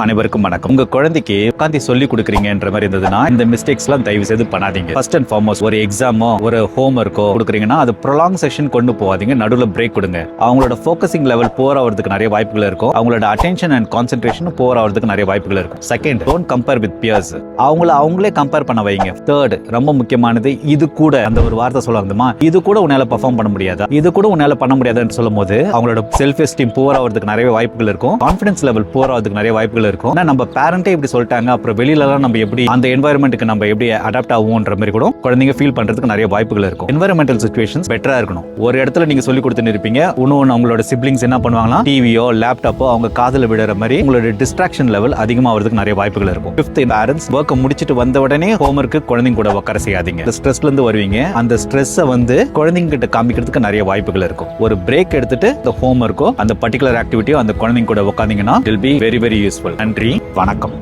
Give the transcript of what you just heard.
அனைவருக்கும் வணக்கம். உங்க குழந்தைக்கு உட்காந்து சொல்லி கொடுக்குறீங்கன்ற மாதிரி இருந்ததுன்னா இந்த மிஸ்டேக்ஸ் எல்லாம் தயவு செய்து பண்ணாதீங்க. ஃபர்ஸ்ட் அண்ட் ஃபார்மோஸ்ட் ஒரு எக்ஸாமோ ஒரு ஹோம் ஒர்க்கோ கொடுக்குறீங்கன்னா அது ப்ரொலாங் செஷன் கொண்டு போகாதீங்க. நடுவில் பிரேக் கொடுங்க. அவங்களோட ஃபோக்கசிங் லெவல் போர் ஆகிறதுக்கு நிறைய வாய்ப்புகள் இருக்கும். அவங்களோட அட்டென்ஷன் அண்ட் கான்சென்ட்ரேஷன் போர் ஆகிறதுக்கு நிறைய வாய்ப்புகள் இருக்கும். Second, don't compare with peers. அவங்களே கம்பேர் பண்ண வைங்க. தேர்ட், ரொம்ப முக்கியமானது, இது கூட அந்த ஒரு வார்த்தை சொல்லுவாங்கம்மா, இது கூட உன்னால பெர்ஃபார்ம் பண்ண முடியாதா, இது கூட உன்னால பண்ண முடியாதுன்னு சொல்லும் போது அவங்களோட செல்ஃப் எஸ்டீம் போர் ஆகிறதுக்கு நிறைய வாய்ப்புகள் இருக்கும். கான்ஃபிடன்ஸ் லெவல் போர் ஆகிறதுக்கு நிறைய வாய்ப்புகள் இருக்கும். நம்ம பேரண்டே இப்படி சொல்லிட்டாங்க, அப்புறம் வெளியிலலாம் நம்ம எப்படி அந்த என்வாயர்மெண்ட்டுக்கு நம்ம எப்படி அடாப்ட் ஆகும்ன்ற மாதிரி கூட குழந்தைங்க ஃபீல் பண்றதுக்கு நிறைய வாய்ப்புகள் இருக்கும். என்வாயர்மெண்டல் சிச்சுவேஷன்ஸ் பெட்டரா இருக்கணும். ஒரு இடத்துல நீங்க சொல்லி கொடுத்துட்டு இருப்பீங்க, இன்னொன்று அவங்களோட சிப்ளிங்ஸ் என்ன பண்ணுவாங்களா, டிவியோ லேப்டாப்போ அவங்க காதுல விடுற மாதிரி உங்களோட டிஸ்ட்ராக்ஷன் லெவல் அதிகமாகிறதுக்கு நிறைய வாய்ப்புகள் இருக்கும். ஃபிஃப்த், பேரண்ட்ஸ் ஒர்க்கை முடிச்சிட்டு வந்த உடனே ஹோம்ஒர்க்கு குழந்தைங்க கூட உட்கார செய்யாதீங்க. இந்த ஸ்ட்ரெஸ்ல இருந்து வருவீங்க, அந்த ஸ்ட்ரெஸ்ஸை குழந்தைங்க கிட்ட காமிக்கிறதுக்கு நிறைய வாய்ப்புகள் இருக்கும். ஒரு பிரேக் எடுத்துட்டு இந்த ஹோம்ஒர்க்கோ அந்த பர்டிகுலர் ஆக்டிவிட்டியோ அந்த குழந்தைங்க கூட உட்காந்தீங்கன்னா it will be very very useful. நன்றி, வணக்கம்.